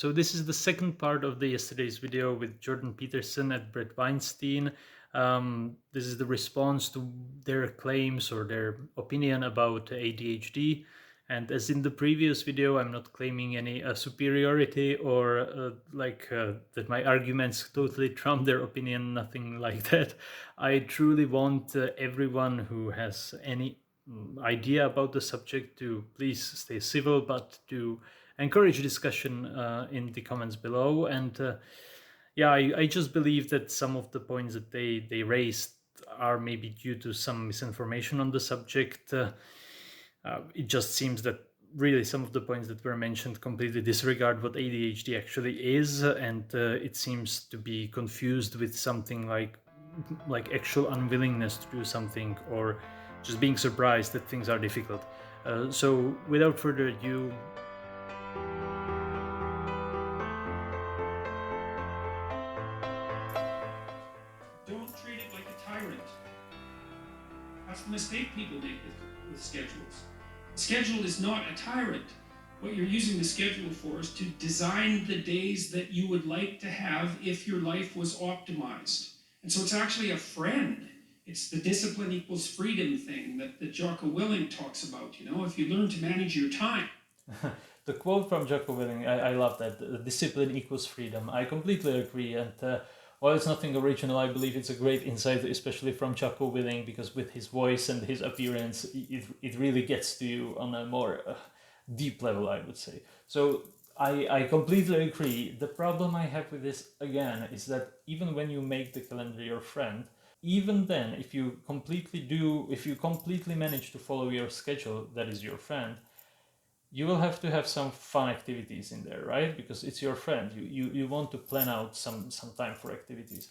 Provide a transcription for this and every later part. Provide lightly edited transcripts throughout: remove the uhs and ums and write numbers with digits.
So this is the second part of the yesterday's video with Jordan Peterson and Bret Weinstein. This is the response to their claims or their opinion about ADHD. And as in the previous video, I'm not claiming any superiority or that my arguments totally trump their opinion, nothing like that. I truly want everyone who has any idea about the subject to please stay civil, but to encourage discussion in the comments below. And yeah, I just believe that some of the points that they raised are maybe due to some misinformation on the subject. It just seems that really some of the points that were mentioned completely disregard what ADHD actually is, and it seems to be confused with something like actual unwillingness to do something or just being surprised that things are difficult. So without further ado, Don't treat it like a tyrant. That's the mistake people make with schedules. The schedule is not a tyrant. What you're using the schedule for is to design the days that you would like to have if your life was optimized. And so it's actually a friend. It's the discipline equals freedom thing that Jocko Willink talks about. If you learn to manage your time. The quote from Jocko Willink, I love that. Discipline equals freedom. I completely agree. And while it's nothing original, I believe it's a great insight, especially from Jocko Willink, because with his voice and his appearance, it really gets to you on a more deep level, I would say. So I completely agree. The problem I have with this, again, is that even when you make the calendar your friend, even then, if you completely manage to follow your schedule, that is your friend, you will have to have some fun activities in there, right? Because it's your friend. You want to plan out some time for activities.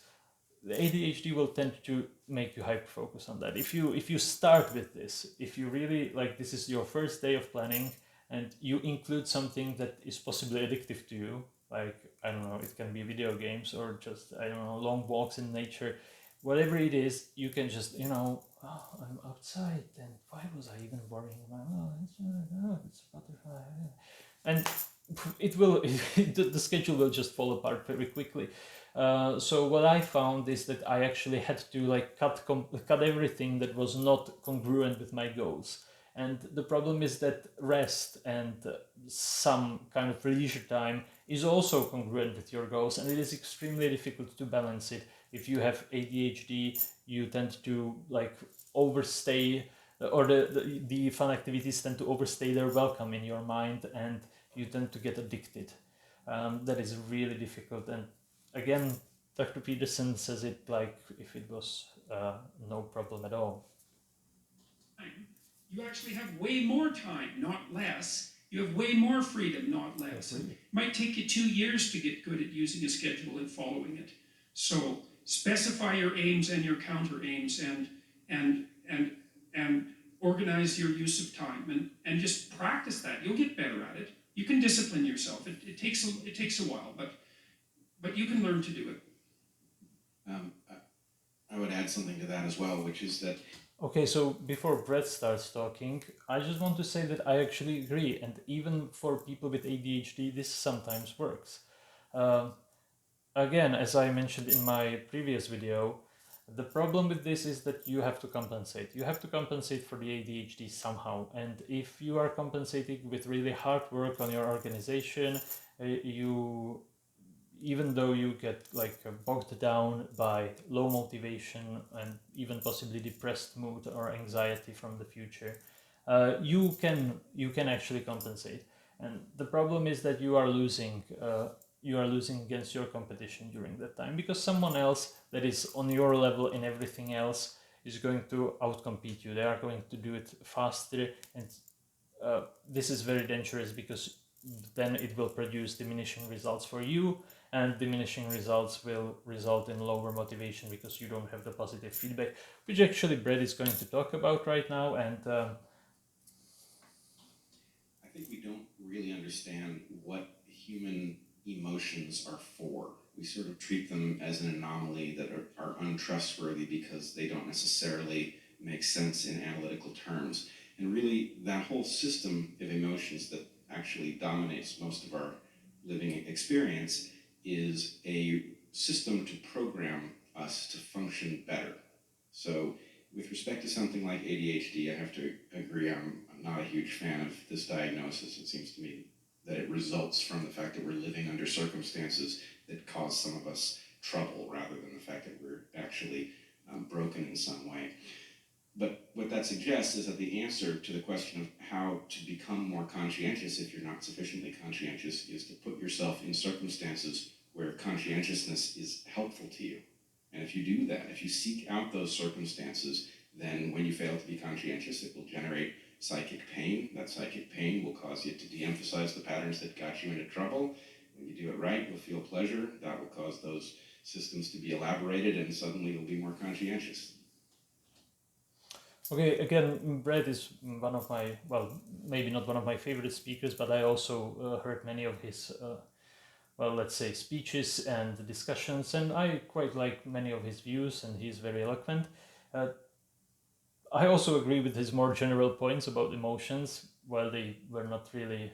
The ADHD will tend to make you hyper focus on that. If you start with this, if you really like, this is your first day of planning, and you include something that is possibly addictive to you, like, I don't know, it can be video games or just, I don't know, long walks in nature, whatever it is, you can just, oh, I'm outside, and why was I even worrying about, it's a butterfly, and it will the schedule will just fall apart very quickly. So what I found is that I actually had to like cut everything that was not congruent with my goals. And the problem is that rest and some kind of leisure time is also congruent with your goals, and it is extremely difficult to balance it. If you have ADHD, you tend to like overstay, or the fun activities tend to overstay their welcome in your mind, and you tend to get addicted. That is really difficult. And again, Dr. Peterson says it like if it was no problem at all. You actually have way more time, not less. You have way more freedom, not less. It might take you 2 years to get good at using a schedule and following it. So specify your aims and your counter aims, and organize your use of time, and just practice that. You'll get better at it. You can discipline yourself. It takes a while, but you can learn to do it. I would add something to that as well, which is that Okay, so before Brett starts talking, I just want to say that I actually agree, and even for people with ADHD, this sometimes works. Again, as I mentioned in my previous video, the problem with this is that you have to compensate. You have to compensate for the ADHD somehow, and if you are compensating with really hard work on your organization, you even though you get like bogged down by low motivation and even possibly depressed mood or anxiety from the future, you can actually compensate. And the problem is that you are losing against your competition during that time, because someone else that is on your level in everything else is going to outcompete you. They are going to do it faster, and this is very dangerous, because then it will produce diminishing results for you, and diminishing results will result in lower motivation because you don't have the positive feedback, which actually Brett is going to talk about right now. And I think we don't really understand what human emotions are for. We sort of treat them as an anomaly that are untrustworthy because they don't necessarily make sense in analytical terms. And really, that whole system of emotions that actually dominates most of our living experience is a system to program us to function better. So with respect to something like ADHD, I have to agree, I'm not a huge fan of this diagnosis. It seems to me that it results from the fact that we're living under circumstances that cause some of us trouble rather than the fact that we're actually broken in some way. But what that suggests is that the answer to the question of how to become more conscientious if you're not sufficiently conscientious is to put yourself in circumstances where conscientiousness is helpful to you. And if you do that, if you seek out those circumstances, then when you fail to be conscientious, it will generate psychic pain. That psychic pain will cause you to de-emphasize the patterns that got you into trouble. When you do it right, you'll feel pleasure. That will cause those systems to be elaborated, and suddenly you'll be more conscientious. Okay, again, Bret is one of my, well, maybe not one of my favorite speakers, but I also heard many of his, well, let's say, speeches and discussions, and I quite like many of his views, and he's very eloquent. I also agree with his more general points about emotions, while they were not really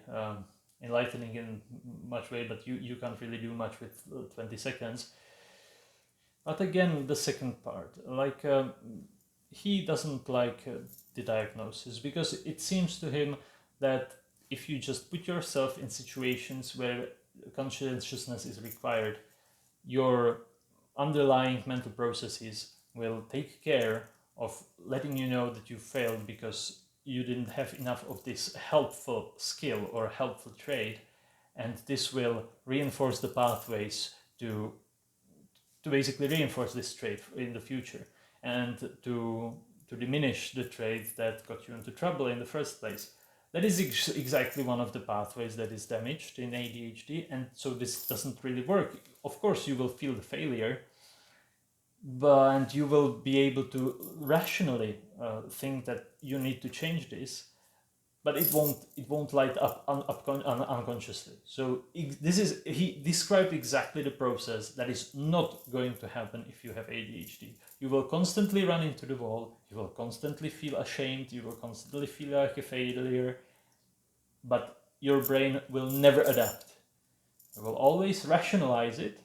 enlightening in much way, but you can't really do much with 20 seconds. But again, the second part, like, he doesn't like the diagnosis, because it seems to him that if you just put yourself in situations where conscientiousness is required, your underlying mental processes will take care of letting you know that you failed because you didn't have enough of this helpful skill or helpful trait, and this will reinforce the pathways to basically reinforce this trait in the future, and to diminish the trait that got you into trouble in the first place. That is exactly one of the pathways that is damaged in ADHD, and so this doesn't really work. Of course, you will feel the failure, but you will be able to rationally think that you need to change this, but it won't light up unconsciously. So he described exactly the process that is not going to happen if you have ADHD. You will constantly run into the wall, you will constantly feel ashamed, you will constantly feel like a failure, but your brain will never adapt. You will always rationalize it.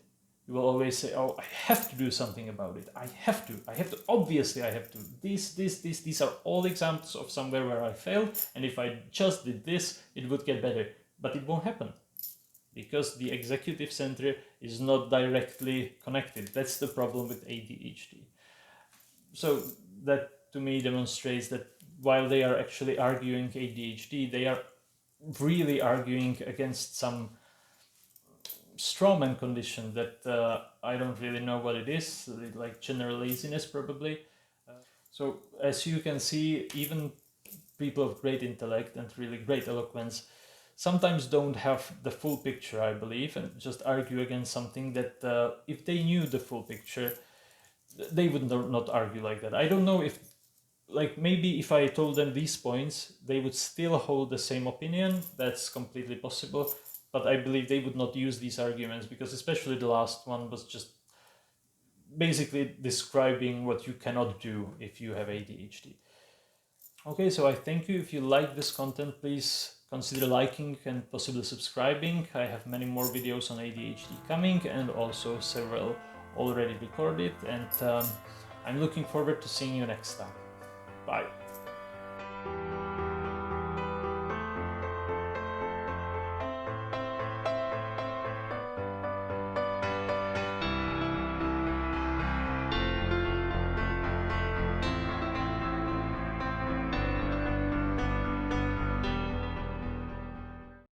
You will always say, oh, I have to do something about it. I have to, obviously I have to. These are all examples of somewhere where I failed, and if I just did this, it would get better. But it won't happen, because the executive center is not directly connected. That's the problem with ADHD. So that to me demonstrates that while they are actually arguing ADHD, they are really arguing against some strawman condition that I don't really know what it is, like general laziness probably. So as you can see, even people of great intellect and really great eloquence sometimes don't have the full picture, I believe, and just argue against something that if they knew the full picture, they would not argue like that. I don't know if, like, maybe if I told them these points, they would still hold the same opinion. That's completely possible. But I believe they would not use these arguments, because especially the last one was just basically describing what you cannot do if you have ADHD. Okay, so I thank you. If you like this content, please consider liking and possibly subscribing. I have many more videos on ADHD coming, and also several already recorded, and I'm looking forward to seeing you next time. Bye.